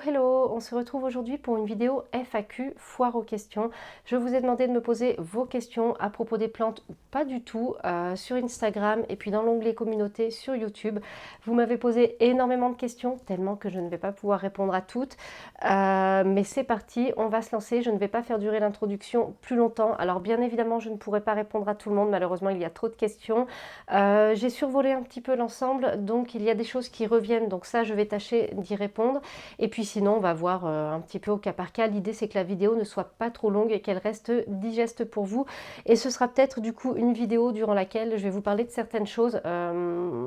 Hello, on se retrouve aujourd'hui pour une vidéo FAQ, foire aux questions. Je vous ai demandé de me poser vos questions à propos des plantes ou pas du tout sur Instagram et puis dans l'onglet communauté sur YouTube. Vous m'avez posé énormément de questions, tellement que je ne vais pas pouvoir répondre à toutes. Mais c'est parti, on va se lancer. Je ne vais pas faire durer l'introduction plus longtemps. Alors bien évidemment, je ne pourrai pas répondre à tout le monde, malheureusement il y a trop de questions. J'ai survolé un petit peu l'ensemble, donc il y a des choses qui reviennent, donc ça je vais tâcher d'y répondre. Et puis sinon, on va voir un petit peu au cas par cas. L'idée, c'est que la vidéo ne soit pas trop longue et qu'elle reste digeste pour vous. Et ce sera peut-être du coup une vidéo durant laquelle je vais vous parler de certaines choses.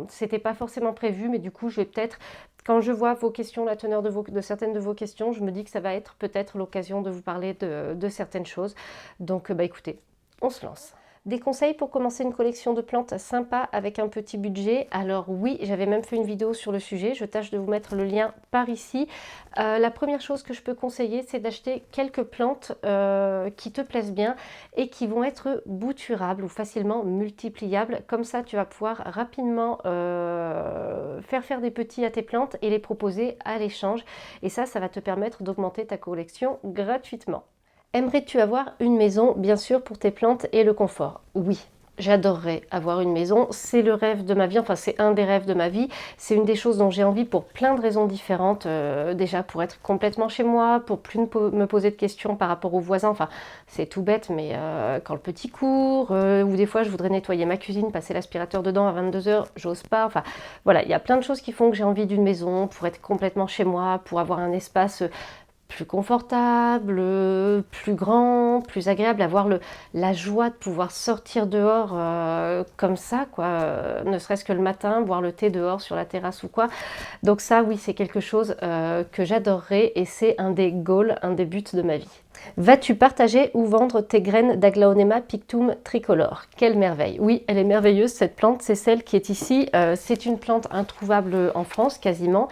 C'était pas forcément prévu, mais du coup, je vais peut-être, quand je vois vos questions, la teneur de certaines de vos questions, je me dis que ça va être peut-être l'occasion de vous parler de certaines choses. Donc, écoutez, on se lance. Des conseils pour commencer une collection de plantes sympa avec un petit budget. Alors oui, j'avais même fait une vidéo sur le sujet, je tâche de vous mettre le lien par ici. La première chose que je peux conseiller, c'est d'acheter quelques plantes qui te plaisent bien et qui vont être bouturables ou facilement multipliables. Comme ça, tu vas pouvoir rapidement faire des petits à tes plantes et les proposer à l'échange. Et ça va te permettre d'augmenter ta collection gratuitement. Aimerais-tu avoir une maison, bien sûr, pour tes plantes et le confort? Oui, j'adorerais avoir une maison. C'est le rêve de ma vie, enfin c'est un des rêves de ma vie. C'est une des choses dont j'ai envie pour plein de raisons différentes. Déjà pour être complètement chez moi, pour plus me poser de questions par rapport aux voisins. Enfin, c'est tout bête, mais quand le petit court, ou des fois je voudrais nettoyer ma cuisine, passer l'aspirateur dedans à 22 h, j'ose pas. Enfin, voilà, il y a plein de choses qui font que j'ai envie d'une maison, pour être complètement chez moi, pour avoir un espace plus confortable, plus grand, plus agréable, avoir la joie de pouvoir sortir dehors comme ça, quoi, ne serait-ce que le matin, boire le thé dehors sur la terrasse ou quoi. Donc ça, oui, c'est quelque chose que j'adorerais et c'est un des goals, un des buts de ma vie. Vas-tu partager ou vendre tes graines d'Aglaonema pictum tricolore? Quelle merveille! Oui, elle est merveilleuse cette plante, c'est celle qui est ici. C'est une plante introuvable en France quasiment.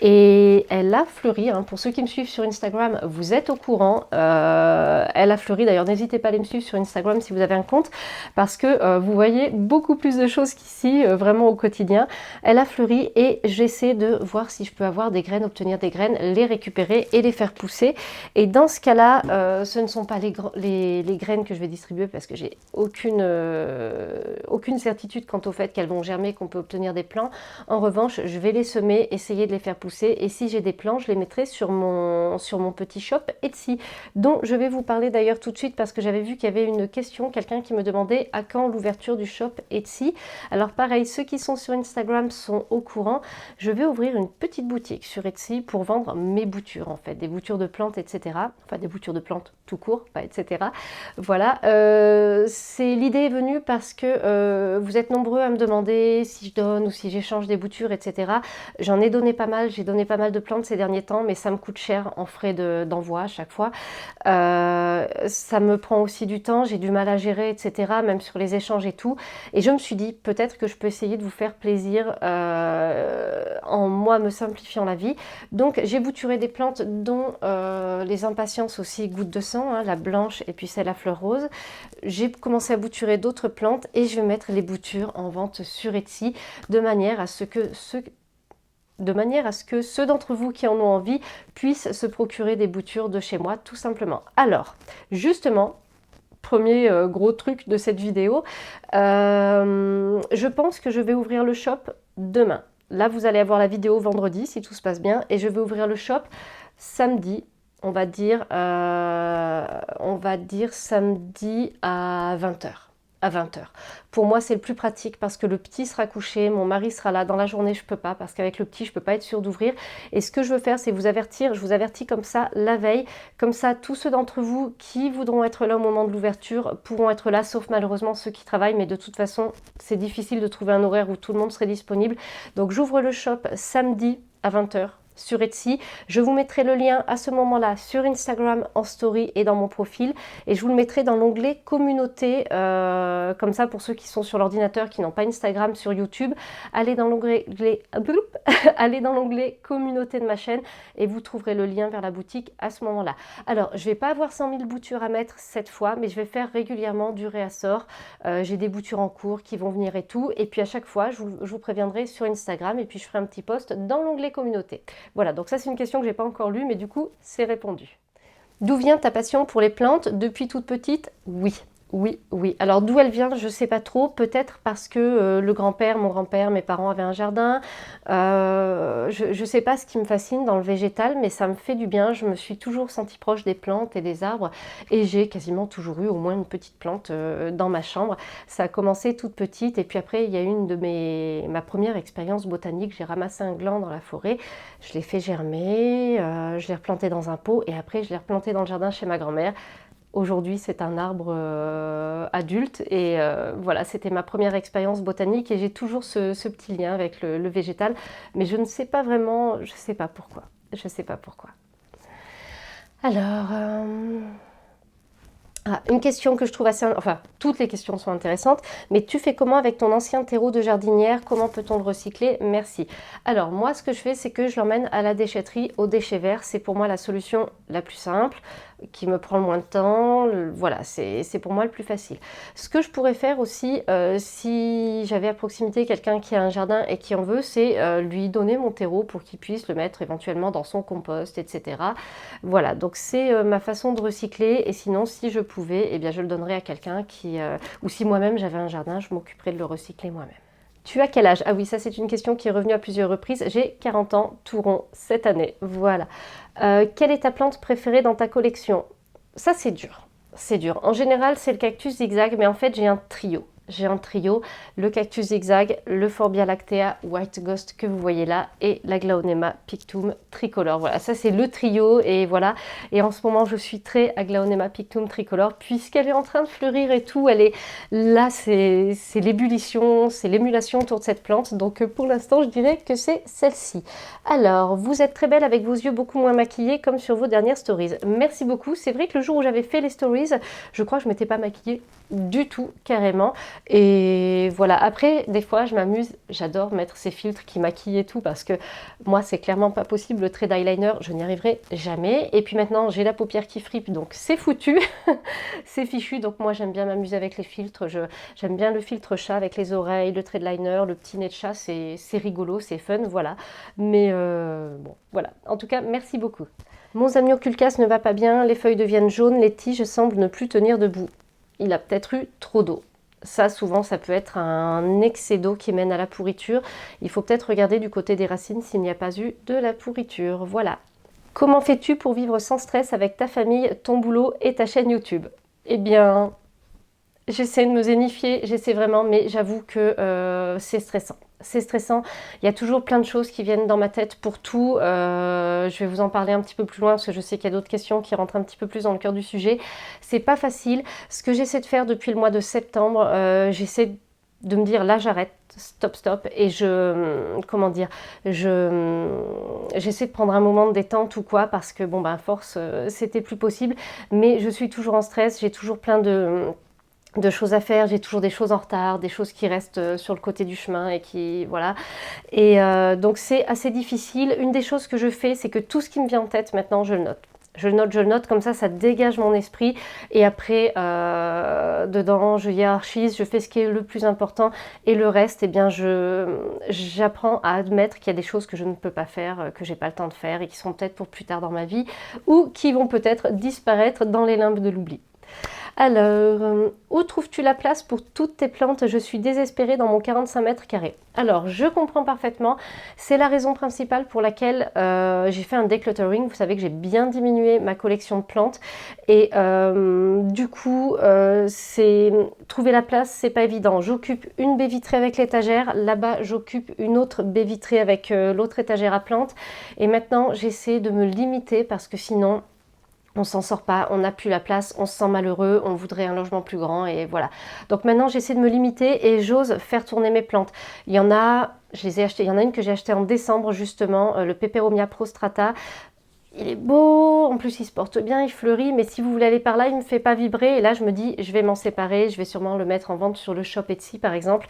Et elle a fleuri, hein. Pour ceux qui me suivent sur Instagram, vous êtes au courant. Elle a fleuri, d'ailleurs n'hésitez pas à aller me suivre sur Instagram si vous avez un compte, parce que vous voyez beaucoup plus de choses qu'ici, vraiment au quotidien. Elle a fleuri et j'essaie de voir si je peux avoir des graines, obtenir des graines, les récupérer et les faire pousser. Et dans ce cas-là, ce ne sont pas les graines que je vais distribuer parce que j'ai aucune certitude quant au fait qu'elles vont germer, qu'on peut obtenir des plants. En revanche, je vais les semer, essayer de les faire pousser et si j'ai des plants, je les mettrai sur mon petit shop Etsy, dont je vais vous parler d'ailleurs tout de suite parce que j'avais vu qu'il y avait une question, quelqu'un qui me demandait à quand l'ouverture du shop Etsy. Alors pareil, ceux qui sont sur Instagram sont au courant, je vais ouvrir une petite boutique sur Etsy pour vendre mes boutures en fait, des boutures de plantes, etc. Enfin des boutures de plantes tout court, pas etc. Voilà, l'idée est venue parce que vous êtes nombreux à me demander si je donne ou si j'échange des boutures, etc. J'en ai donné pas mal, j'ai donné pas mal de plantes ces derniers temps, mais ça me coûte cher en frais d'envoi à chaque fois. Ça me prend aussi du temps, j'ai du mal à gérer, etc., même sur les échanges et tout. Et je me suis dit, peut-être que je peux essayer de vous faire plaisir en moi me simplifiant la vie. Donc j'ai bouturé des plantes dont les impatiences aussi gouttes de sang, hein, la blanche et puis celle à fleurs roses. J'ai commencé à bouturer d'autres plantes et je vais mettre les boutures en vente sur Etsy de manière à ce que ceux d'entre vous qui en ont envie puissent se procurer des boutures de chez moi, tout simplement. Alors, justement, premier gros truc de cette vidéo, je pense que je vais ouvrir le shop demain. Là, vous allez avoir la vidéo vendredi, si tout se passe bien, et je vais ouvrir le shop samedi, on va dire samedi à 20 h. À 20 h. Pour moi, c'est le plus pratique parce que le petit sera couché, mon mari sera là. Dans la journée, je peux pas parce qu'avec le petit, je peux pas être sûre d'ouvrir. Et ce que je veux faire, c'est vous avertir. Je vous avertis comme ça la veille. Comme ça, tous ceux d'entre vous qui voudront être là au moment de l'ouverture pourront être là, sauf malheureusement ceux qui travaillent. Mais de toute façon, c'est difficile de trouver un horaire où tout le monde serait disponible. Donc, j'ouvre le shop samedi à 20 h. Sur Etsy. Je vous mettrai le lien à ce moment-là sur Instagram en story et dans mon profil et je vous le mettrai dans l'onglet communauté comme ça pour ceux qui sont sur l'ordinateur qui n'ont pas Instagram sur YouTube, allez dans l'onglet communauté de ma chaîne et vous trouverez le lien vers la boutique à ce moment-là. Alors je vais pas avoir 100 000 boutures à mettre cette fois mais je vais faire régulièrement du réassort. J'ai des boutures en cours qui vont venir et tout et puis à chaque fois je vous préviendrai sur Instagram et puis je ferai un petit post dans l'onglet communauté. Voilà, donc ça c'est une question que j'ai pas encore lue, mais du coup c'est répondu. D'où vient ta passion pour les plantes depuis toute petite? Oui. Oui, oui. Alors d'où elle vient, je ne sais pas trop. Peut-être parce que le grand-père, mon grand-père, mes parents avaient un jardin. Je ne sais pas ce qui me fascine dans le végétal, mais ça me fait du bien. Je me suis toujours sentie proche des plantes et des arbres. Et j'ai quasiment toujours eu au moins une petite plante dans ma chambre. Ça a commencé toute petite. Et puis après, il y a eu ma première expérience botanique. J'ai ramassé un gland dans la forêt. Je l'ai fait germer. Je l'ai replanté dans un pot. Et après, je l'ai replanté dans le jardin chez ma grand-mère. Aujourd'hui, c'est un arbre adulte et voilà, c'était ma première expérience botanique et j'ai toujours ce petit lien avec le végétal, mais je ne sais pas vraiment, je ne sais pas pourquoi. Je ne sais pas pourquoi. Alors, une question que je trouve assez... Enfin, toutes les questions sont intéressantes, mais tu fais comment avec ton ancien terreau de jardinière? Comment peut-on le recycler? Merci. Alors, moi, ce que je fais, c'est que je l'emmène à la déchetterie, aux déchets verts. C'est pour moi la solution la plus simple, qui me prend le moins de temps. Voilà, c'est pour moi le plus facile. Ce que je pourrais faire aussi, si j'avais à proximité quelqu'un qui a un jardin et qui en veut, c'est lui donner mon terreau pour qu'il puisse le mettre éventuellement dans son compost, etc. Voilà, donc c'est ma façon de recycler. Et sinon, si je pouvais, eh bien, je le donnerais à quelqu'un qui... ou si moi-même j'avais un jardin, je m'occuperais de le recycler moi-même. Tu as quel âge? Ah oui, ça c'est une question qui est revenue à plusieurs reprises. J'ai 40 ans, tout rond, cette année. Voilà. Quelle est ta plante préférée dans ta collection? Ça c'est dur. C'est dur. En général, c'est le cactus zigzag, mais en fait, j'ai un trio. J'ai un trio, le cactus zigzag, le Forbia lactea white ghost que vous voyez là et la Glaonema pictum tricolore. Voilà, ça c'est le trio et voilà. Et en ce moment, je suis très à Glaonema pictum tricolore puisqu'elle est en train de fleurir et tout. Elle est là, c'est l'ébullition, c'est l'émulation autour de cette plante. Donc pour l'instant, je dirais que c'est celle-ci. Alors, vous êtes très belle avec vos yeux beaucoup moins maquillés comme sur vos dernières stories. Merci beaucoup. C'est vrai que le jour où j'avais fait les stories, je crois que je m'étais pas maquillée du tout, carrément. Et voilà, après, des fois, je m'amuse, j'adore mettre ces filtres qui maquillent et tout, parce que moi, c'est clairement pas possible, le trait d'eyeliner, je n'y arriverai jamais. Et puis maintenant, j'ai la paupière qui fripe, donc c'est foutu, c'est fichu, donc moi, j'aime bien m'amuser avec les filtres, j'aime bien le filtre chat avec les oreilles, le trait de liner, le petit nez de chat, c'est rigolo, c'est fun, voilà. Mais bon, voilà, en tout cas, merci beaucoup. Mon Zamioculcas ne va pas bien, les feuilles deviennent jaunes, les tiges semblent ne plus tenir debout. Il a peut-être eu trop d'eau. Ça, souvent, ça peut être un excès d'eau qui mène à la pourriture. Il faut peut-être regarder du côté des racines s'il n'y a pas eu de la pourriture. Voilà. Comment fais-tu pour vivre sans stress avec ta famille, ton boulot et ta chaîne YouTube? Eh bien, j'essaie de me zénifier, j'essaie vraiment, mais j'avoue que c'est stressant. C'est stressant, il y a toujours plein de choses qui viennent dans ma tête pour tout. Je vais vous en parler un petit peu plus loin parce que je sais qu'il y a d'autres questions qui rentrent un petit peu plus dans le cœur du sujet. C'est pas facile. Ce que j'essaie de faire depuis le mois de septembre, j'essaie de me dire là j'arrête, stop, stop, et comment dire, j'essaie de prendre un moment de détente ou quoi parce que bon ben à force c'était plus possible, mais je suis toujours en stress, j'ai toujours plein de choses à faire, j'ai toujours des choses en retard, des choses qui restent sur le côté du chemin et qui, voilà. Et donc c'est assez difficile. Une des choses que je fais, c'est que tout ce qui me vient en tête, maintenant, je le note. Je le note, comme ça dégage mon esprit. Et après, dedans, je hiérarchise, je fais ce qui est le plus important. Et le reste, eh bien, j'apprends à admettre qu'il y a des choses que je ne peux pas faire, que j'ai pas le temps de faire et qui seront peut-être pour plus tard dans ma vie ou qui vont peut-être disparaître dans les limbes de l'oubli. Alors, où trouves-tu la place pour toutes tes plantes? Je suis désespérée dans mon 45 mètres carrés. Alors, je comprends parfaitement. C'est la raison principale pour laquelle j'ai fait un decluttering. Vous savez que j'ai bien diminué ma collection de plantes. Et du coup, trouver la place, c'est pas évident. J'occupe une baie vitrée avec l'étagère. Là-bas, j'occupe une autre baie vitrée avec l'autre étagère à plantes. Et maintenant, j'essaie de me limiter parce que sinon... on s'en sort pas, on n'a plus la place, on se sent malheureux, on voudrait un logement plus grand et voilà. Donc maintenant j'essaie de me limiter et j'ose faire tourner mes plantes. Il y en a, je les ai achetées, il y en a une que j'ai achetée en décembre justement, le Peperomia prostrata. Il est beau, en plus il se porte bien, il fleurit, mais si vous voulez aller par là, il ne me fait pas vibrer. Et là, je me dis, je vais m'en séparer, je vais sûrement le mettre en vente sur le shop Etsy par exemple.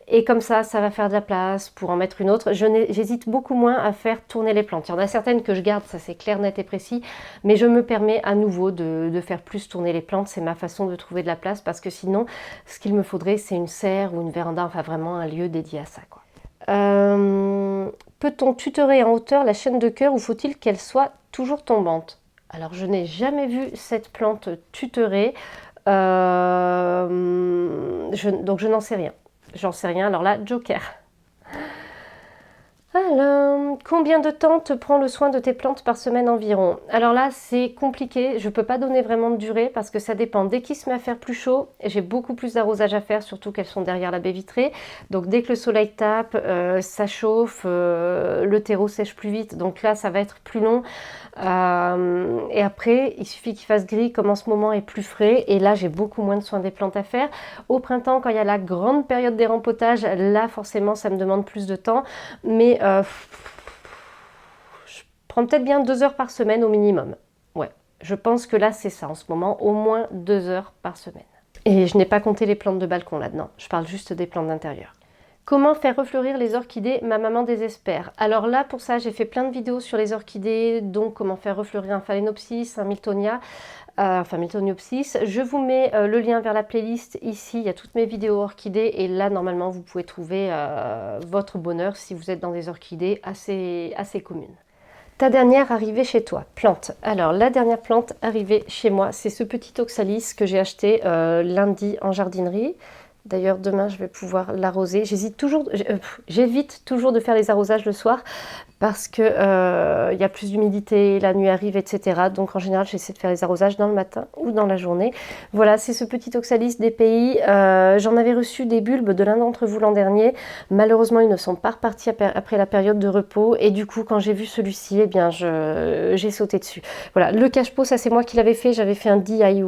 Et comme ça va faire de la place pour en mettre une autre. J'hésite beaucoup moins à faire tourner les plantes. Il y en a certaines que je garde, ça c'est clair, net et précis, mais je me permets à nouveau de faire plus tourner les plantes. C'est ma façon de trouver de la place parce que sinon, ce qu'il me faudrait, c'est une serre ou une véranda, enfin vraiment un lieu dédié à ça, quoi. Peut-on tutorer en hauteur la chaîne de cœur ou faut-il qu'elle soit toujours tombante? Alors je n'ai jamais vu cette plante tutorée, donc je n'en sais rien. J'en sais rien, alors là, joker. Alors, combien de temps te prend le soin de tes plantes par semaine environ? Alors là, c'est compliqué. Je ne peux pas donner vraiment de durée parce que ça dépend. Dès qu'il se met à faire plus chaud, j'ai beaucoup plus d'arrosage à faire, surtout qu'elles sont derrière la baie vitrée. Donc dès que le soleil tape, ça chauffe, le terreau sèche plus vite. Donc là, ça va être plus long. Et après, il suffit qu'il fasse gris comme en ce moment et plus frais. Et là, j'ai beaucoup moins de soins des plantes à faire. Au printemps, quand il y a la grande période des rempotages, là, forcément, ça me demande plus de temps. Mais je prends peut-être bien 2 heures par semaine au minimum. Ouais, je pense que là, c'est ça en ce moment, au moins 2 heures par semaine. Et je n'ai pas compté les plantes de balcon là-dedans. Je parle juste des plantes d'intérieur. Comment faire refleurir les orchidées? Ma maman désespère. Alors là, pour ça, j'ai fait plein de vidéos sur les orchidées, donc comment faire refleurir un phalaenopsis, un miltonia, enfin Miltoniopsis. Je vous mets le lien vers la playlist ici, il y a toutes mes vidéos orchidées et là, normalement, vous pouvez trouver votre bonheur si vous êtes dans des orchidées assez communes. Ta dernière arrivée chez toi, plante. Alors la dernière plante arrivée chez moi, c'est ce petit oxalis que j'ai acheté lundi en jardinerie. D'ailleurs, demain, je vais pouvoir l'arroser. J'évite toujours de faire les arrosages le soir parce que y a plus d'humidité, la nuit arrive, etc. Donc en général, j'essaie de faire les arrosages dans le matin ou dans la journée. Voilà, c'est ce petit oxalis des pays. J'en avais reçu des bulbes de l'un d'entre vous l'an dernier. Malheureusement, ils ne sont pas repartis après la période de repos. Et du coup, quand j'ai vu celui-ci, eh bien, j'ai sauté dessus. Voilà, le cache-pot, ça c'est moi qui l'avais fait. J'avais fait un DIY.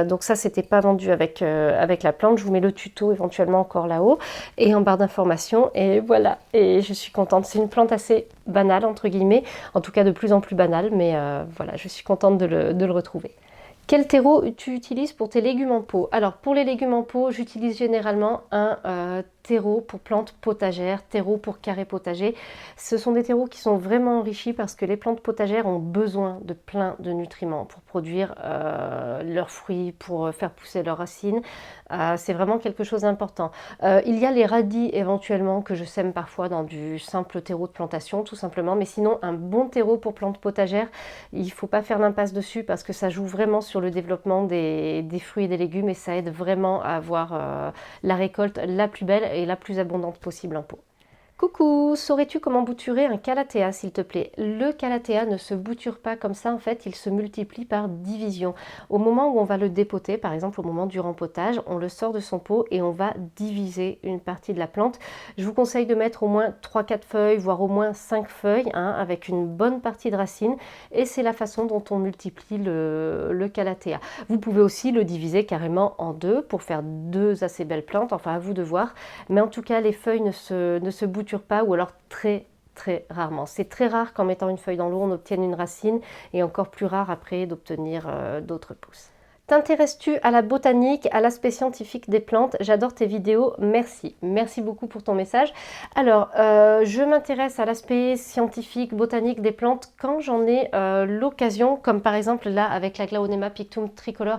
Donc ça, c'était pas vendu avec la plante. Je vous mets le tuto éventuellement encore là-haut et en barre d'informations. Et voilà, et je suis contente. C'est une plante assez banale, entre guillemets, en tout cas de plus en plus banale, mais voilà, je suis contente de le retrouver. Quel terreau tu utilises pour tes légumes en pot? Alors pour les légumes en pot, j'utilise généralement un terreau pour plantes potagères, terreau pour carré potager. Ce sont des terreaux qui sont vraiment enrichis parce que les plantes potagères ont besoin de plein de nutriments pour produire leurs fruits, pour faire pousser leurs racines. C'est vraiment quelque chose d'important. Il y a les radis éventuellement que je sème parfois dans du simple terreau de plantation tout simplement, mais sinon un bon terreau pour plantes potagères, il ne faut pas faire l'impasse dessus parce que ça joue vraiment sur le développement des fruits et des légumes et ça aide vraiment à avoir la récolte la plus belle et la plus abondante possible en pot. Coucou, saurais-tu comment bouturer un calathea s'il te plaît? Le calathea ne se bouture pas comme ça, en fait, il se multiplie par division. Au moment où on va le dépoter, par exemple au moment du rempotage, on le sort de son pot et on va diviser une partie de la plante. Je vous conseille de mettre au moins 3-4 feuilles, voire au moins 5 feuilles, hein, avec une bonne partie de racines. Et c'est la façon dont on multiplie le calathea. Vous pouvez aussi le diviser carrément en deux pour faire deux assez belles plantes, enfin à vous de voir. Mais en tout cas, les feuilles ne se bouturent pas ou alors très rarement. C'est très rare qu'en mettant une feuille dans l'eau on obtienne une racine et encore plus rare après d'obtenir d'autres pousses. T'intéresses-tu à la botanique, à l'aspect scientifique des plantes? J'adore tes vidéos, merci. Merci beaucoup pour ton message. Alors, je m'intéresse à l'aspect scientifique, botanique des plantes quand j'en ai l'occasion, comme par exemple là avec la Glaonema pictum tricolore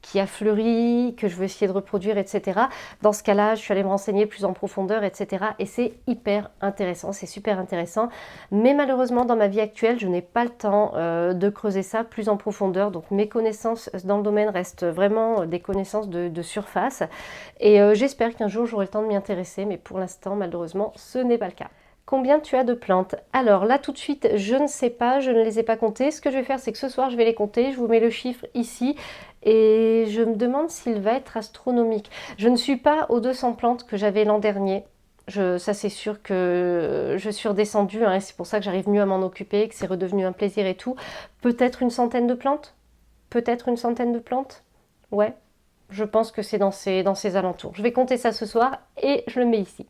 qui a fleuri, que je veux essayer de reproduire, etc. Dans ce cas-là, je suis allée me renseigner plus en profondeur, etc. Et c'est hyper intéressant, c'est super intéressant. Mais malheureusement, dans ma vie actuelle, je n'ai pas le temps de creuser ça plus en profondeur. Donc mes connaissances dans le domaine restent vraiment des connaissances de surface. Et j'espère qu'un jour, j'aurai le temps de m'y intéresser. Mais pour l'instant, malheureusement, ce n'est pas le cas. Combien tu as de plantes? Alors là tout de suite je ne sais pas, je ne les ai pas comptées. Ce que je vais faire c'est que ce soir je vais les compter, je vous mets le chiffre ici et je me demande s'il va être astronomique. Je ne suis pas aux 200 plantes que j'avais l'an dernier. Ça c'est sûr que je suis redescendue, hein, et c'est pour ça que j'arrive mieux à m'en occuper, que c'est redevenu un plaisir et tout. Peut-être une centaine de plantes? Peut-être une centaine de plantes? Ouais, je pense que c'est dans ces alentours. Je vais compter ça ce soir et je le mets ici.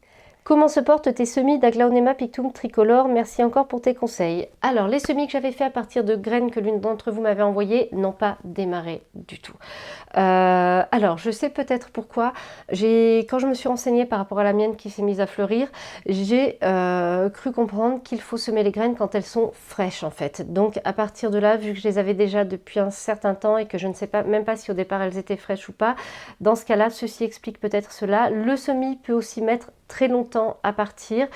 Comment se portent tes semis d'Aglaonema pictum tricolore? Merci encore pour tes conseils. Alors, les semis que j'avais fait à partir de graines que l'une d'entre vous m'avait envoyées n'ont pas démarré du tout. Alors, je sais peut-être pourquoi. Quand je me suis renseignée par rapport à la mienne qui s'est mise à fleurir, j'ai cru comprendre qu'il faut semer les graines quand elles sont fraîches en fait. Donc, à partir de là, vu que je les avais déjà depuis un certain temps et que je ne sais pas, même pas si au départ elles étaient fraîches ou pas, dans ce cas-là, ceci explique peut-être cela. Le semis peut aussi mettre très longtemps à partir.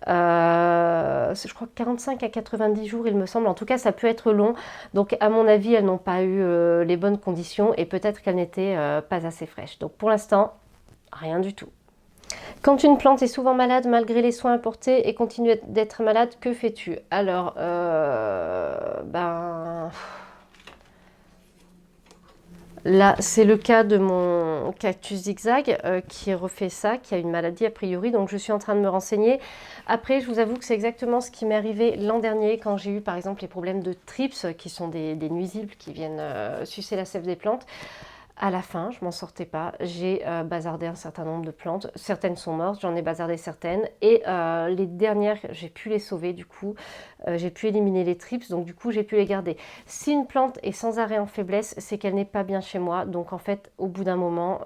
Je crois que 45 à 90 jours, il me semble. En tout cas, ça peut être long. Donc, à mon avis, elles n'ont pas eu les bonnes conditions et peut-être qu'elles n'étaient pas assez fraîches. Donc, pour l'instant, rien du tout. Quand une plante est souvent malade malgré les soins apportés et continue d'être malade, que fais-tu? Alors, là, c'est le cas de mon cactus zigzag qui refait ça, qui a une maladie a priori, donc je suis en train de me renseigner. Après, je vous avoue que c'est exactement ce qui m'est arrivé l'an dernier quand j'ai eu par exemple les problèmes de thrips, qui sont des nuisibles qui viennent sucer la sève des plantes. À la fin, je m'en sortais pas. J'ai bazardé un certain nombre de plantes. Certaines sont mortes, j'en ai bazardé certaines. Et les dernières, j'ai pu les sauver du coup. J'ai pu éliminer les thrips, donc du coup, j'ai pu les garder. Si une plante est sans arrêt en faiblesse, c'est qu'elle n'est pas bien chez moi. Donc en fait, au bout d'un moment,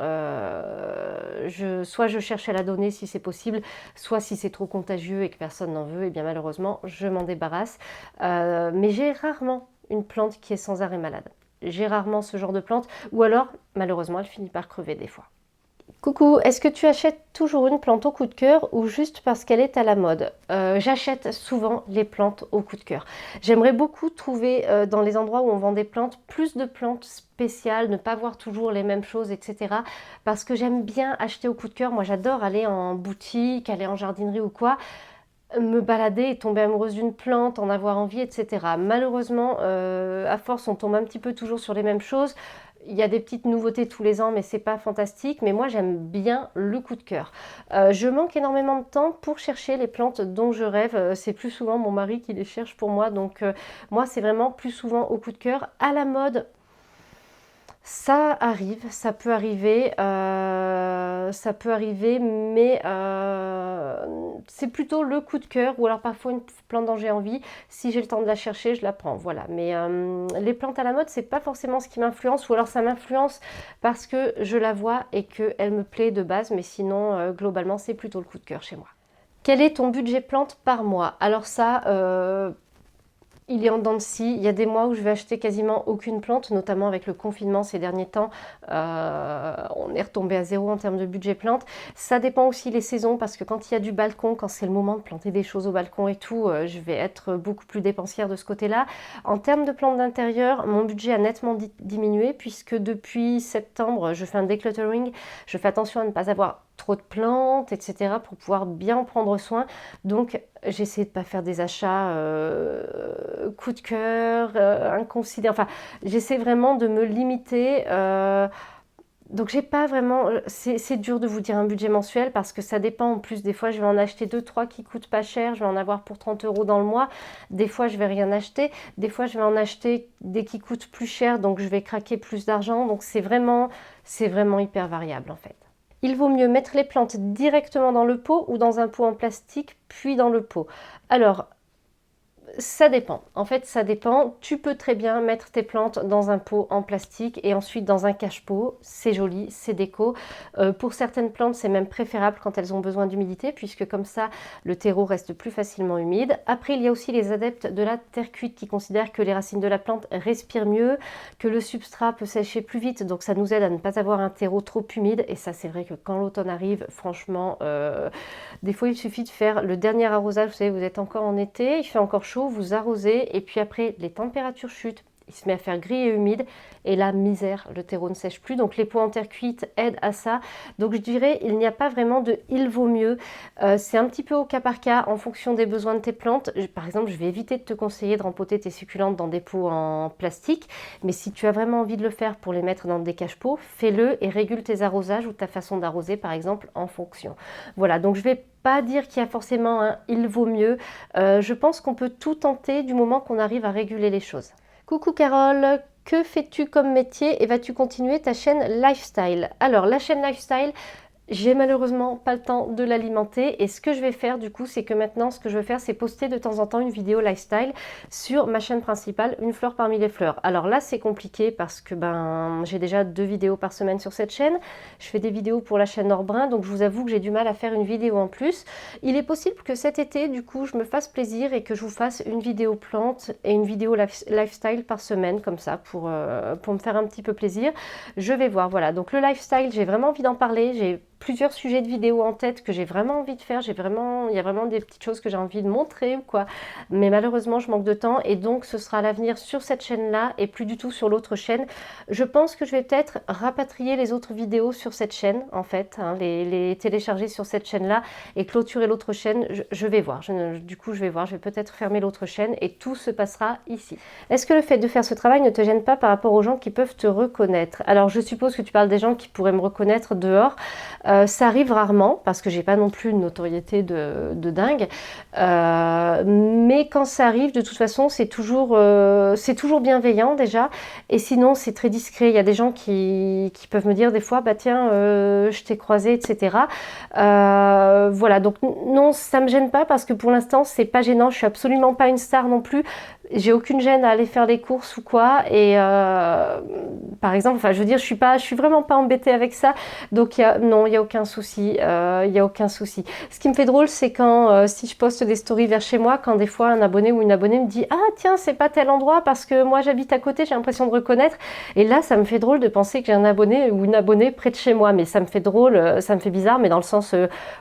soit je cherche à la donner si c'est possible, soit si c'est trop contagieux et que personne n'en veut, et bien malheureusement, je m'en débarrasse. Mais j'ai rarement une plante qui est sans arrêt malade. J'ai rarement ce genre de plante, ou alors, malheureusement, elle finit par crever des fois. Coucou, est-ce que tu achètes toujours une plante au coup de cœur ou juste parce qu'elle est à la mode? J'achète souvent les plantes au coup de cœur. J'aimerais beaucoup trouver dans les endroits où on vend des plantes, plus de plantes spéciales, ne pas voir toujours les mêmes choses, etc. Parce que j'aime bien acheter au coup de cœur. Moi, j'adore aller en boutique, aller en jardinerie ou quoi, me balader et tomber amoureuse d'une plante, en avoir envie, etc. Malheureusement, à force, on tombe un petit peu toujours sur les mêmes choses. Il y a des petites nouveautés tous les ans, mais c'est pas fantastique. Mais moi, j'aime bien le coup de cœur. Je manque énormément de temps pour chercher les plantes dont je rêve. C'est plus souvent mon mari qui les cherche pour moi. Donc, moi, c'est vraiment plus souvent au coup de cœur. À la mode, ça arrive, ça peut arriver, mais c'est plutôt le coup de cœur ou alors parfois une plante dont j'ai envie. Si j'ai le temps de la chercher, je la prends, voilà. Mais les plantes à la mode, c'est pas forcément ce qui m'influence, ou alors ça m'influence parce que je la vois et qu'elle me plaît de base, mais sinon, globalement, c'est plutôt le coup de cœur chez moi. Quel est ton budget plante par mois? Alors ça, il est en dents de scie. Il y a des mois où je vais acheter quasiment aucune plante, notamment avec le confinement ces derniers temps. On est retombé à zéro en termes de budget plante. Ça dépend aussi les saisons, parce que quand il y a du balcon, quand c'est le moment de planter des choses au balcon et tout, je vais être beaucoup plus dépensière de ce côté-là. En termes de plantes d'intérieur, mon budget a nettement diminué, puisque depuis septembre, je fais un decluttering. Je fais attention à ne pas avoir trop de plantes, etc. pour pouvoir bien en prendre soin. Donc, j'essaie de ne pas faire des achats coup de cœur, inconsidérés. Enfin, j'essaie vraiment de me limiter. Donc, j'ai pas vraiment. C'est dur de vous dire un budget mensuel parce que ça dépend. En plus, des fois, je vais en acheter 2, 3 qui coûtent pas cher. Je vais en avoir pour 30 € dans le mois. Des fois, je vais rien acheter. Des fois, je vais en acheter des qui coûtent plus cher. Donc, je vais craquer plus d'argent. Donc, c'est vraiment hyper variable en fait. Il vaut mieux mettre les plantes directement dans le pot ou dans un pot en plastique, puis dans le pot. Alors, ça dépend. En fait, ça dépend. Tu peux très bien mettre tes plantes dans un pot en plastique et ensuite dans un cache-pot. C'est joli, c'est déco. Pour certaines plantes, c'est même préférable quand elles ont besoin d'humidité, puisque comme ça, le terreau reste plus facilement humide. Après, il y a aussi les adeptes de la terre cuite qui considèrent que les racines de la plante respirent mieux, que le substrat peut sécher plus vite. Donc, ça nous aide à ne pas avoir un terreau trop humide. Et ça, c'est vrai que quand l'automne arrive, franchement, des fois, il suffit de faire le dernier arrosage. Vous savez, vous êtes encore en été, il fait encore chaud, vous arrosez et puis après les températures chutent, il se met à faire gris et humide et la misère, le terreau ne sèche plus. Donc les pots en terre cuite aident à ça. Donc je dirais, il n'y a pas vraiment de il vaut mieux. C'est un petit peu au cas par cas en fonction des besoins de tes plantes. Par exemple, je vais éviter de te conseiller de rempoter tes succulentes dans des pots en plastique, mais si tu as vraiment envie de le faire pour les mettre dans des cache-pots, fais-le et régule tes arrosages ou ta façon d'arroser par exemple en fonction. Voilà, donc je vais pas dire qu'il y a forcément un il vaut mieux. Je pense qu'on peut tout tenter du moment qu'on arrive à réguler les choses. Coucou Carole, que fais-tu comme métier et vas-tu continuer ta chaîne Lifestyle? Alors la chaîne Lifestyle, j'ai malheureusement pas le temps de l'alimenter et ce que je vais faire du coup, c'est que maintenant ce que je veux faire, c'est poster de temps en temps une vidéo lifestyle sur ma chaîne principale, une fleur parmi les fleurs. Alors là, c'est compliqué parce que j'ai déjà 2 vidéos par semaine sur cette chaîne. Je fais des vidéos pour la chaîne Orbrun, donc je vous avoue que j'ai du mal à faire une vidéo en plus. Il est possible que cet été, du coup, je me fasse plaisir et que je vous fasse une vidéo plante et une vidéo lifestyle par semaine, comme ça, pour me faire un petit peu plaisir. Je vais voir, voilà. Donc le lifestyle, j'ai vraiment envie d'en parler. J'ai plusieurs sujets de vidéos en tête que j'ai vraiment envie de faire. Il y a vraiment des petites choses que j'ai envie de montrer ou quoi. Mais malheureusement, je manque de temps et donc ce sera à l'avenir sur cette chaîne-là et plus du tout sur l'autre chaîne. Je pense que je vais peut-être rapatrier les autres vidéos sur cette chaîne, en fait, hein, les télécharger sur cette chaîne-là et clôturer l'autre chaîne. Je vais voir. Du coup, je vais voir. Je vais peut-être fermer l'autre chaîne et tout se passera ici. Est-ce que le fait de faire ce travail ne te gêne pas par rapport aux gens qui peuvent te reconnaître? Alors, je suppose que tu parles des gens qui pourraient me reconnaître dehors. Ça arrive rarement parce que j'ai pas non plus une notoriété de dingue. Mais quand ça arrive, de toute façon, c'est toujours bienveillant déjà. Et sinon, c'est très discret. Il y a des gens qui peuvent me dire des fois, bah tiens, je t'ai croisé, etc. Voilà, donc non, ça me gêne pas parce que pour l'instant, c'est pas gênant. Je suis absolument pas une star non plus. J'ai aucune gêne à aller faire les courses ou quoi. Et par exemple, enfin, je veux dire, je suis vraiment pas embêtée avec ça. Donc non, il y a aucun souci. Il y a aucun souci. Ce qui me fait drôle, c'est quand si je poste des stories vers chez moi, quand des fois un abonné ou une abonnée me dit ah tiens, c'est pas tel endroit parce que moi j'habite à côté, j'ai l'impression de reconnaître. Et là, ça me fait drôle de penser que j'ai un abonné ou une abonnée près de chez moi. Mais ça me fait drôle, ça me fait bizarre, mais dans le sens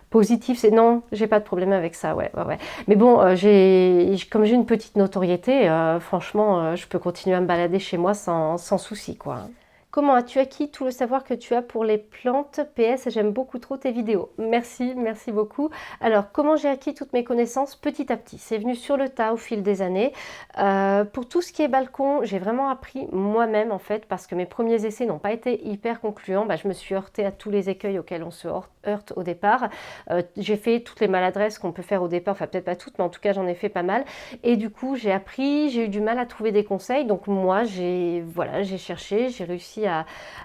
positif, c'est non, j'ai pas de problème avec ça. Ouais. Mais bon, comme j'ai une petite notoriété. Franchement, je peux continuer à me balader chez moi sans souci, quoi. Comment as-tu acquis tout le savoir que tu as pour les plantes? PS, j'aime beaucoup trop tes vidéos. Merci, merci beaucoup. Alors, comment j'ai acquis toutes mes connaissances? Petit à petit, c'est venu sur le tas au fil des années. Pour tout ce qui est balcon, j'ai vraiment appris moi-même en fait, parce que mes premiers essais n'ont pas été hyper concluants. Je me suis heurtée à tous les écueils auxquels on se heurte au départ. J'ai fait toutes les maladresses qu'on peut faire au départ, enfin peut-être pas toutes, mais en tout cas j'en ai fait pas mal. Et du coup, j'ai appris, j'ai eu du mal à trouver des conseils. Donc moi, j'ai cherché, j'ai réussi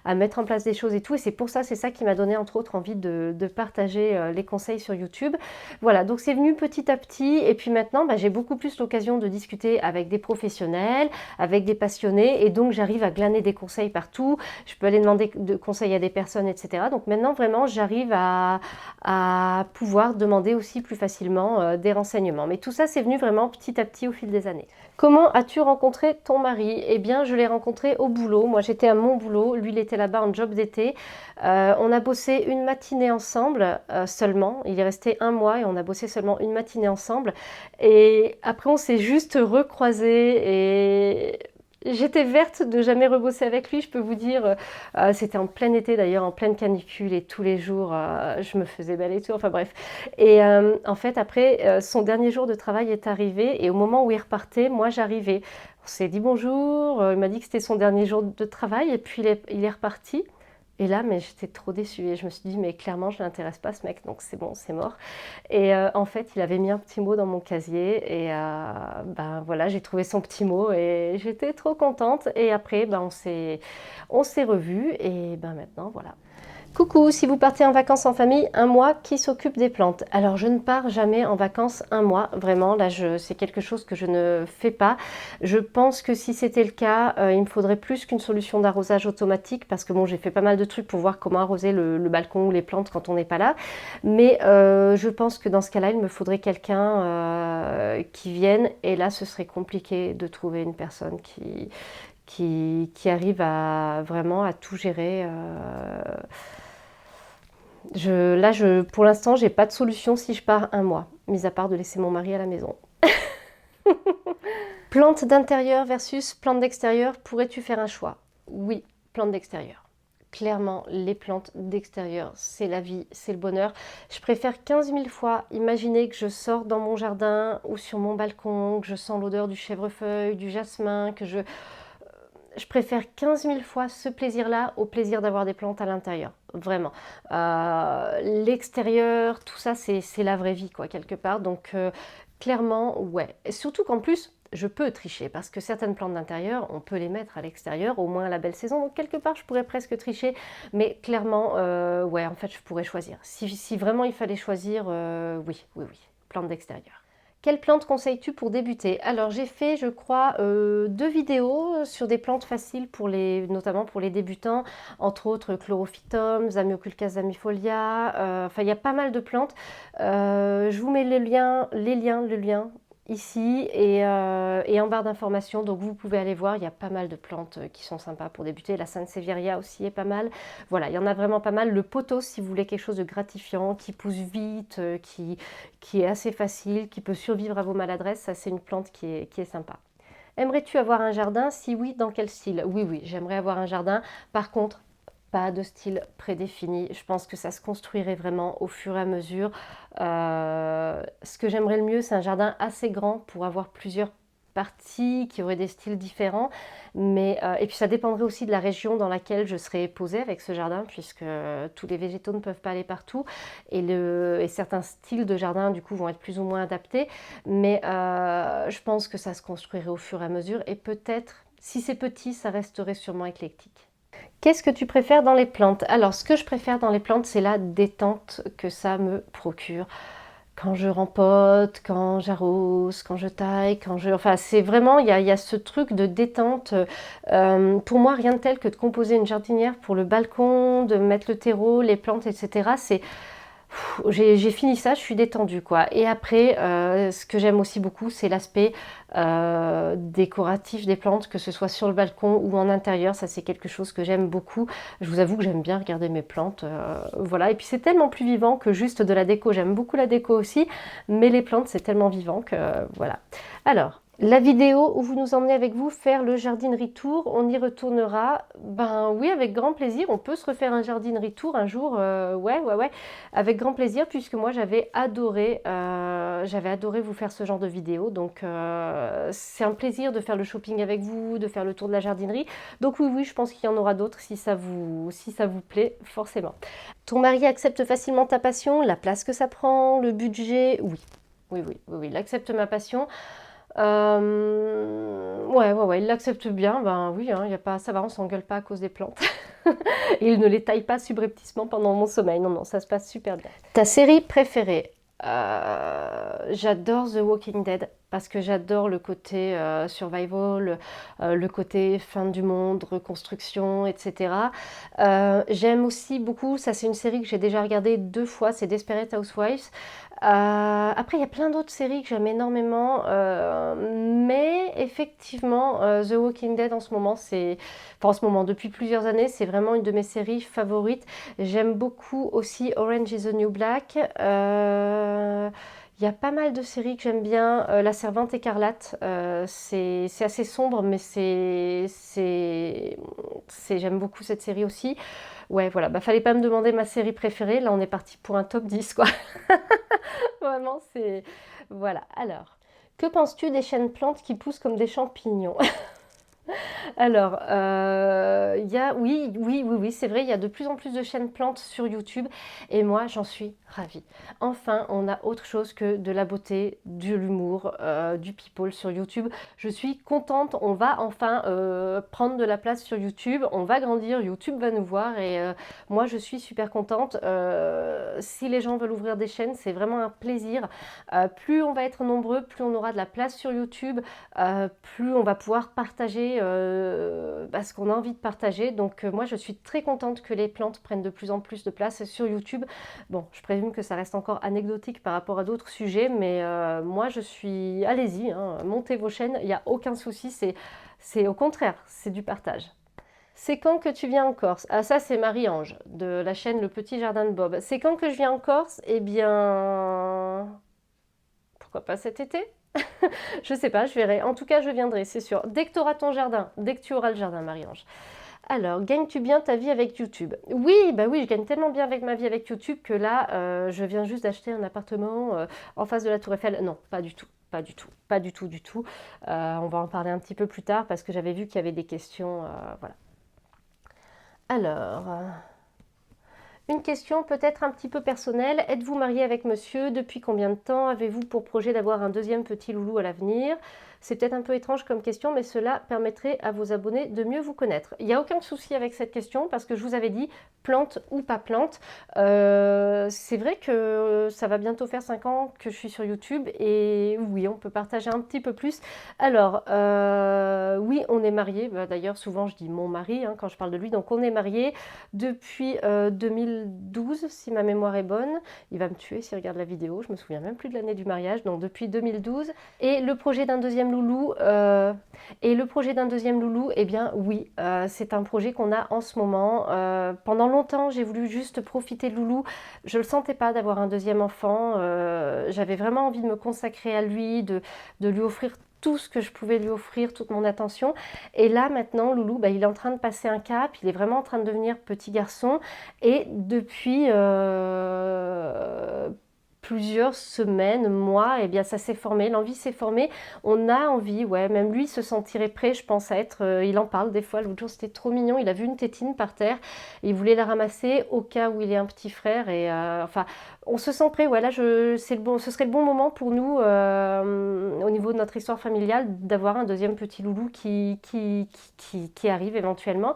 à mettre en place des choses et tout. Et c'est pour ça, c'est ça qui m'a donné entre autres envie de partager les conseils sur YouTube. Voilà, donc c'est venu petit à petit. Et puis maintenant, j'ai beaucoup plus l'occasion de discuter avec des professionnels, avec des passionnés. Et donc j'arrive à glaner des conseils partout. Je peux aller demander de conseils à des personnes, etc. Donc maintenant, vraiment, j'arrive à pouvoir demander aussi plus facilement des renseignements. Mais tout ça, c'est venu vraiment petit à petit au fil des années. Comment as-tu rencontré ton mari? Eh bien, je l'ai rencontré au boulot. Moi, j'étais à mon boulot. Lui, il était là-bas en job d'été. On a bossé une matinée ensemble seulement. Il est resté 1 mois et on a bossé seulement une matinée ensemble. Et après, on s'est juste recroisés et j'étais verte de jamais rebosser avec lui, je peux vous dire. C'était en plein été d'ailleurs, en pleine canicule et tous les jours, je me faisais belle et tout, enfin bref. Et en fait, après, son dernier jour de travail est arrivé et au moment où il repartait, moi j'arrivais. On s'est dit bonjour, il m'a dit que c'était son dernier jour de travail et puis il est reparti. Et là, mais j'étais trop déçue et je me suis dit, mais clairement, je n'intéresse pas ce mec, donc c'est bon, c'est mort. Et en fait, il avait mis un petit mot dans mon casier et voilà, j'ai trouvé son petit mot et j'étais trop contente. Et après, on s'est revus et maintenant, voilà. Coucou, si vous partez en vacances en famille, 1 mois, qui s'occupe des plantes? Alors je ne pars jamais en vacances 1 mois, vraiment, là c'est quelque chose que je ne fais pas. Je pense que si c'était le cas, il me faudrait plus qu'une solution d'arrosage automatique parce que bon, j'ai fait pas mal de trucs pour voir comment arroser le balcon ou les plantes quand on n'est pas là. Mais je pense que dans ce cas-là, il me faudrait quelqu'un qui vienne et là ce serait compliqué de trouver une personne qui arrive à vraiment à tout gérer. Pour l'instant, j'ai pas de solution si je pars 1 mois, mis à part de laisser mon mari à la maison. Plantes d'intérieur versus plantes d'extérieur, pourrais-tu faire un choix? Oui, plantes d'extérieur. Clairement, les plantes d'extérieur, c'est la vie, c'est le bonheur. Je préfère 15 000 fois imaginer que je sors dans mon jardin ou sur mon balcon, que je sens l'odeur du chèvrefeuille, du jasmin, je préfère 15 000 fois ce plaisir-là au plaisir d'avoir des plantes à l'intérieur, vraiment. L'extérieur, tout ça, c'est la vraie vie, quoi, quelque part. Donc, clairement, ouais. Et surtout qu'en plus, je peux tricher, parce que certaines plantes d'intérieur, on peut les mettre à l'extérieur, au moins à la belle saison. Donc, quelque part, je pourrais presque tricher. Mais clairement, ouais, en fait, je pourrais choisir. Si vraiment il fallait choisir, oui, plantes d'extérieur. Quelle plante conseilles-tu pour débuter? Alors j'ai fait, je crois, 2 vidéos sur des plantes faciles notamment pour les débutants, entre autres Chlorophytum, Zamioculcas zamifolia, enfin il y a pas mal de plantes. Je vous mets le lien ici et en barre d'informations, donc vous pouvez aller voir, il y a pas mal de plantes qui sont sympas pour débuter. La Sansevieria aussi est pas mal. Voilà, il y en a vraiment pas mal. Le pothos, si vous voulez quelque chose de gratifiant, qui pousse vite, qui est assez facile, qui peut survivre à vos maladresses, ça c'est une plante qui est sympa. Aimerais-tu avoir un jardin? Si oui, dans quel style? Oui, oui, j'aimerais avoir un jardin. Par contre, pas de style prédéfini. Je pense que ça se construirait vraiment au fur et à mesure. Ce que j'aimerais le mieux, c'est un jardin assez grand pour avoir plusieurs parties qui auraient des styles différents. Et puis ça dépendrait aussi de la région dans laquelle je serais posée avec ce jardin, puisque tous les végétaux ne peuvent pas aller partout. Et certains styles de jardin, du coup, vont être plus ou moins adaptés. Mais je pense que ça se construirait au fur et à mesure. Et peut-être, si c'est petit, ça resterait sûrement éclectique. Qu'est-ce que tu préfères dans les plantes? Alors, ce que je préfère dans les plantes, c'est la détente que ça me procure. Quand je rempote, quand j'arrose, quand je taille, Enfin, c'est vraiment, il y a ce truc de détente. Pour moi, rien de tel que de composer une jardinière pour le balcon, de mettre le terreau, les plantes, etc. J'ai fini ça, je suis détendue quoi. Et après, ce que j'aime aussi beaucoup, c'est l'aspect décoratif des plantes, que ce soit sur le balcon ou en intérieur. Ça, c'est quelque chose que j'aime beaucoup. Je vous avoue que j'aime bien regarder mes plantes. Voilà. Et puis c'est tellement plus vivant que juste de la déco. J'aime beaucoup la déco aussi, mais les plantes, c'est tellement vivant que voilà. Alors, la vidéo où vous nous emmenez avec vous faire le jardinerie tour, on y retournera. Ben oui, avec grand plaisir. On peut se refaire un jardinerie tour un jour. Ouais, avec grand plaisir, puisque moi j'avais adoré vous faire ce genre de vidéo. Donc c'est un plaisir de faire le shopping avec vous, de faire le tour de la jardinerie. Donc oui, je pense qu'il y en aura d'autres si ça vous plaît, forcément. Ton mari accepte facilement ta passion, la place que ça prend, le budget? Oui. Oui, il accepte ma passion. Ouais, il l'accepte bien. Ben oui, hein, y a pas, ça va, on s'engueule pas à cause des plantes. Et il ne les taille pas subrepticement pendant mon sommeil. Non, ça se passe super bien. Ta série préférée? J'adore The Walking Dead parce que j'adore le côté survival, le côté fin du monde, reconstruction, etc. J'aime aussi beaucoup, ça c'est une série que j'ai déjà regardée 2 fois, c'est Desperate Housewives. Après, il y a plein d'autres séries que j'aime énormément, mais effectivement, The Walking Dead en ce moment, depuis plusieurs années, c'est vraiment une de mes séries favorites. J'aime beaucoup aussi Orange is the New Black. Il y a pas mal de séries que j'aime bien. La Servante écarlate, c'est assez sombre, mais j'aime beaucoup cette série aussi. Ouais, voilà, bah fallait pas me demander ma série préférée. Là, on est parti pour un top 10, quoi. Vraiment, c'est... Voilà. Alors, que penses-tu des chênes plantes qui poussent comme des champignons? Alors, oui, c'est vrai, il y a de plus en plus de chaînes plantes sur YouTube et moi, j'en suis ravie. Enfin, on a autre chose que de la beauté, de l'humour, du people sur YouTube. Je suis contente, on va enfin prendre de la place sur YouTube, on va grandir, YouTube va nous voir et moi, je suis super contente. Si les gens veulent ouvrir des chaînes, c'est vraiment un plaisir. Plus on va être nombreux, plus on aura de la place sur YouTube, plus on va pouvoir partager ce qu'on a envie de partager. Donc moi je suis très contente que les plantes prennent de plus en plus de place sur YouTube. Bon, je présume que ça reste encore anecdotique par rapport à d'autres sujets, mais moi je suis... Allez-y, hein, montez vos chaînes, il n'y a aucun souci, c'est au contraire, c'est du partage. C'est quand que tu viens en Corse? Ah ça c'est Marie-Ange de la chaîne Le Petit Jardin de Bob. C'est quand que je viens en Corse? Eh bien... Pourquoi pas cet été? Je sais pas, je verrai. En tout cas, je viendrai, c'est sûr. Dès que tu auras ton jardin, dès que tu auras le jardin, Marie-Ange. Alors, gagnes-tu bien ta vie avec YouTube? Oui, bah oui, je gagne tellement bien avec ma vie avec YouTube que là, je viens juste d'acheter un appartement en face de la Tour Eiffel. Non, pas du tout. Pas du tout, du tout. On va en parler un petit peu plus tard parce que j'avais vu qu'il y avait des questions. Voilà. Alors, une question peut-être un petit peu personnelle. Êtes-vous marié avec monsieur? Depuis combien de temps? Avez-vous pour projet d'avoir un deuxième petit loulou à l'avenir? C'est peut-être un peu étrange comme question, mais cela permettrait à vos abonnés de mieux vous connaître. Il n'y a aucun souci avec cette question parce que je vous avais dit, plante ou pas plante. C'est vrai que ça va bientôt faire 5 ans que je suis sur YouTube et oui, on peut partager un petit peu plus. Alors, oui, on est mariés. Bah, d'ailleurs, souvent je dis mon mari hein, quand je parle de lui. Donc, on est mariés depuis 2000. 2012 si ma mémoire est bonne. Il va me tuer s'il regarde la vidéo, je me souviens même plus de l'année du mariage, donc depuis 2012. Et le projet d'un deuxième loulou, eh bien oui, c'est un projet qu'on a en ce moment. Pendant longtemps, j'ai voulu juste profiter de loulou. Je ne le sentais pas d'avoir un deuxième enfant. J'avais vraiment envie de me consacrer à lui, de lui offrir tout ce que je pouvais lui offrir, toute mon attention. Et là maintenant, Loulou, il est en train de passer un cap, il est vraiment en train de devenir petit garçon. Et depuis plusieurs semaines, mois, eh bien ça s'est formé, l'envie s'est formée. On a envie, ouais, même lui se sentirait prêt, je pense, à être, il en parle des fois, l'autre jour c'était trop mignon, il a vu une tétine par terre, il voulait la ramasser au cas où il est un petit frère, et enfin, on se sent prêt, ouais, là, ce serait le bon moment pour nous, au niveau de notre histoire familiale, d'avoir un deuxième petit loulou qui arrive éventuellement.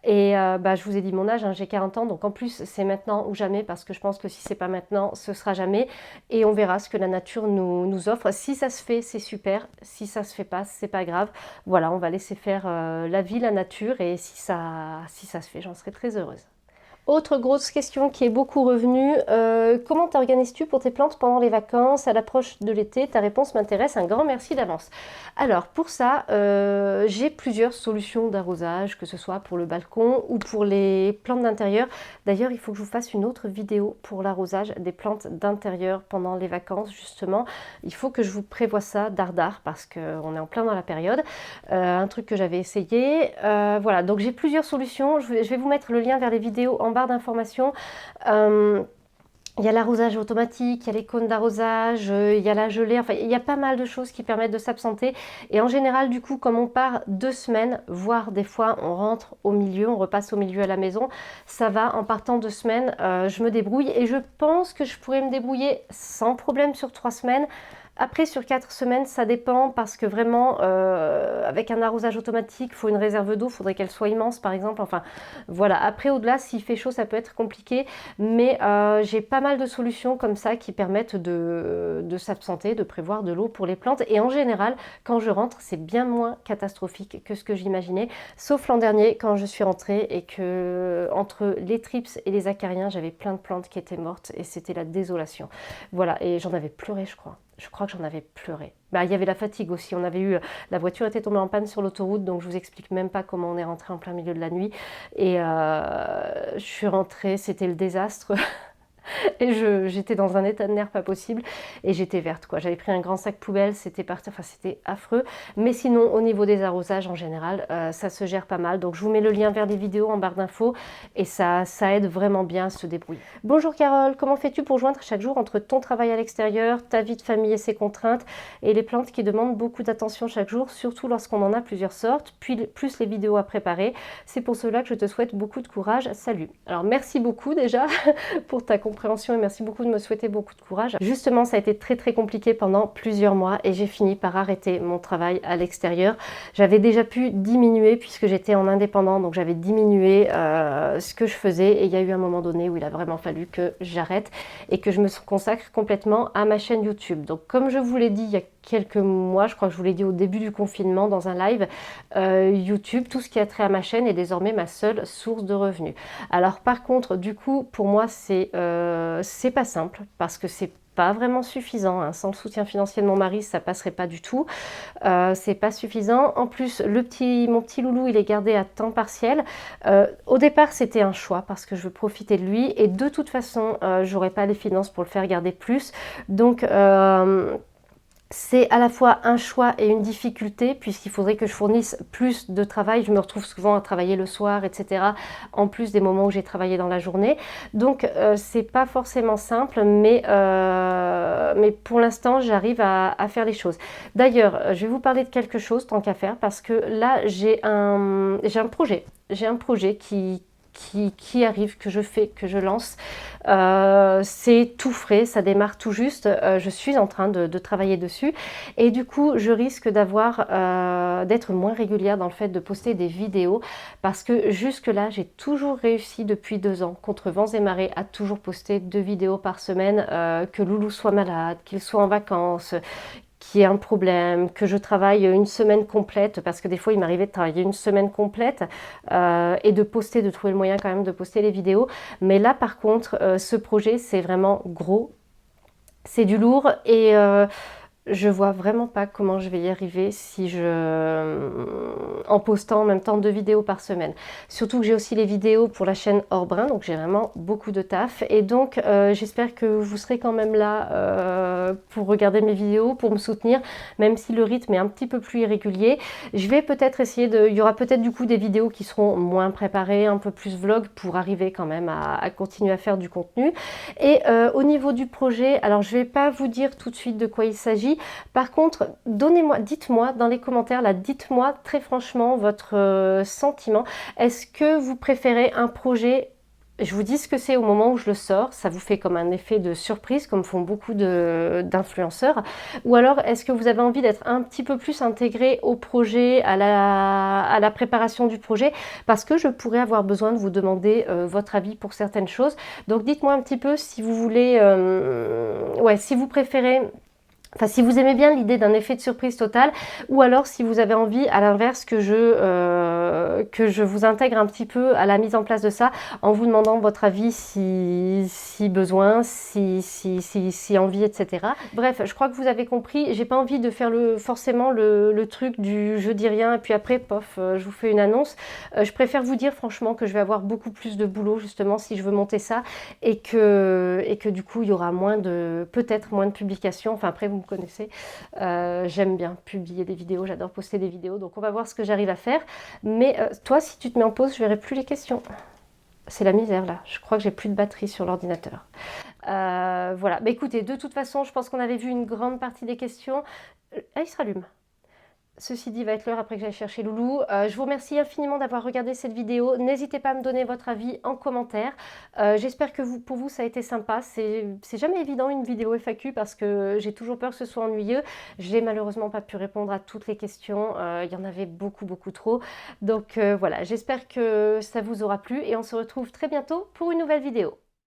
Et je vous ai dit mon âge, hein, j'ai 40 ans, donc en plus c'est maintenant ou jamais, parce que je pense que si c'est pas maintenant, ce sera jamais. Et on verra ce que la nature nous offre. Si ça se fait, c'est super. Si ça se fait pas, c'est pas grave. Voilà, on va laisser faire la vie, la nature, et si ça se fait, j'en serai très heureuse. Autre grosse question qui est beaucoup revenue, comment t'organises-tu pour tes plantes pendant les vacances, à l'approche de l'été? Ta réponse m'intéresse, un grand merci d'avance. Alors pour ça, j'ai plusieurs solutions d'arrosage, que ce soit pour le balcon ou pour les plantes d'intérieur. D'ailleurs, il faut que je vous fasse une autre vidéo pour l'arrosage des plantes d'intérieur pendant les vacances, justement. Il faut que je vous prévoie ça dardard, parce qu'on est en plein dans la période. Un truc que j'avais essayé. Voilà, donc j'ai plusieurs solutions. Je vais vous mettre le lien vers les vidéos en barre d'informations. Il y a l'arrosage automatique, il y a les cônes d'arrosage, il y a la gelée, enfin il y a pas mal de choses qui permettent de s'absenter. Et en général, du coup, comme on part 2 semaines, voire des fois on rentre au milieu, on repasse au milieu à la maison, ça va, en partant 2 semaines, je me débrouille. Et je pense que je pourrais me débrouiller sans problème sur 3 semaines. Après, sur 4 semaines, ça dépend, parce que vraiment, avec un arrosage automatique, il faut une réserve d'eau, il faudrait qu'elle soit immense par exemple. Enfin, voilà. Après, au-delà, s'il fait chaud, ça peut être compliqué. Mais j'ai pas mal de solutions comme ça qui permettent de s'absenter, de prévoir de l'eau pour les plantes. Et en général, quand je rentre, c'est bien moins catastrophique que ce que j'imaginais. Sauf l'an dernier, quand je suis rentrée et que, entre les thrips et les acariens, j'avais plein de plantes qui étaient mortes et c'était la désolation. Voilà, et j'en avais pleuré, je crois. Je crois que j'en avais pleuré. Il y avait la fatigue aussi. La voiture était tombée en panne sur l'autoroute, donc je vous explique même pas comment on est rentré en plein milieu de la nuit. Et je suis rentrée, c'était le désastre. Et j'étais dans un état de nerfs pas possible, et j'étais verte, quoi. J'avais pris un grand sac poubelle, c'était parti, enfin c'était affreux. Mais sinon, au niveau des arrosages en général, ça se gère pas mal. Donc je vous mets le lien vers les vidéos en barre d'infos, et ça aide vraiment bien à se débrouiller. Bonjour Carole, comment fais-tu pour joindre chaque jour entre ton travail à l'extérieur, ta vie de famille et ses contraintes, et les plantes qui demandent beaucoup d'attention chaque jour, surtout lorsqu'on en a plusieurs sortes, puis plus les vidéos à préparer? C'est pour cela que je te souhaite beaucoup de courage. Salut. Alors merci beaucoup déjà pour ta compréhension, et merci beaucoup de me souhaiter beaucoup de courage. Justement, ça a été très très compliqué pendant plusieurs mois, et j'ai fini par arrêter mon travail à l'extérieur. J'avais déjà pu diminuer puisque j'étais en indépendant, donc j'avais diminué ce que je faisais, et il y a eu un moment donné où il a vraiment fallu que j'arrête et que je me consacre complètement à ma chaîne YouTube. Donc comme je vous l'ai dit il y a quelques mois, je crois que je vous l'ai dit au début du confinement dans un live, YouTube, tout ce qui a trait à ma chaîne est désormais ma seule source de revenus. Alors par contre, du coup, pour moi c'est pas simple, parce que c'est pas vraiment suffisant, hein. Sans le soutien financier de mon mari, ça passerait pas du tout. C'est pas suffisant. En plus, mon petit loulou, il est gardé à temps partiel. Au départ, c'était un choix parce que je veux profiter de lui, et de toute façon, j'aurais pas les finances pour le faire garder plus. Donc c'est à la fois un choix et une difficulté, puisqu'il faudrait que je fournisse plus de travail. Je me retrouve souvent à travailler le soir, etc., en plus des moments où j'ai travaillé dans la journée. Donc c'est pas forcément simple, mais pour l'instant j'arrive à faire les choses. D'ailleurs, je vais vous parler de quelque chose tant qu'à faire, parce que là j'ai un projet. J'ai un projet qui arrive, que je fais, que je lance. C'est tout frais, ça démarre tout juste. Je suis en train de travailler dessus, et du coup je risque d'être moins régulière dans le fait de poster des vidéos, parce que jusque là j'ai toujours réussi depuis 2 ans, contre vents et marées, à toujours poster 2 vidéos par semaine, que Loulou soit malade, qu'il soit en vacances, qu'il y ait un problème, que je travaille une semaine complète, parce que des fois il m'arrivait de travailler une semaine complète et de poster, de trouver le moyen quand même de poster les vidéos. Mais là par contre, ce projet c'est vraiment gros, c'est du lourd et je vois vraiment pas comment je vais y arriver si en postant en même temps 2 vidéos par semaine. Surtout que j'ai aussi les vidéos pour la chaîne Orbrun, donc j'ai vraiment beaucoup de taf. Et donc j'espère que vous serez quand même là pour regarder mes vidéos, pour me soutenir, même si le rythme est un petit peu plus irrégulier. Je vais peut-être essayer il y aura peut-être du coup des vidéos qui seront moins préparées, un peu plus vlog, pour arriver quand même à continuer à faire du contenu. Et au niveau du projet, alors je vais pas vous dire tout de suite de quoi il s'agit. Par contre, dites-moi dans les commentaires, là, dites-moi très franchement votre sentiment. Est-ce que vous préférez un projet, je vous dis ce que c'est au moment où je le sors, ça vous fait comme un effet de surprise, comme font beaucoup d'influenceurs, ou alors est-ce que vous avez envie d'être un petit peu plus intégré au projet, à la préparation du projet, parce que je pourrais avoir besoin de vous demander votre avis pour certaines choses. Donc dites-moi un petit peu si vous voulez, ouais, si vous préférez. Enfin, si vous aimez bien l'idée d'un effet de surprise total, ou alors si vous avez envie, à l'inverse, que je vous intègre un petit peu à la mise en place de ça, en vous demandant votre avis si besoin, si envie, etc. Bref, je crois que vous avez compris. J'ai pas envie de faire forcément le truc du je dis rien et puis après, pof, je vous fais une annonce. Je préfère vous dire franchement que je vais avoir beaucoup plus de boulot justement si je veux monter ça et que du coup il y aura peut-être moins de publications. Enfin après vous me connaissez, j'aime bien publier des vidéos, j'adore poster des vidéos, donc on va voir ce que j'arrive à faire. Mais toi, si tu te mets en pause, je verrai plus les questions. C'est la misère là, je crois que j'ai plus de batterie sur l'ordinateur. Voilà, bah écoutez, de toute façon, je pense qu'on avait vu une grande partie des questions. Ah, il se rallume. Ceci dit, va être l'heure après que j'aille chercher Loulou. Je vous remercie infiniment d'avoir regardé cette vidéo. N'hésitez pas à me donner votre avis en commentaire. J'espère que pour vous, ça a été sympa. C'est jamais évident une vidéo FAQ parce que j'ai toujours peur que ce soit ennuyeux. Je n'ai malheureusement pas pu répondre à toutes les questions. Il y en avait beaucoup, beaucoup trop. Donc voilà, j'espère que ça vous aura plu et on se retrouve très bientôt pour une nouvelle vidéo.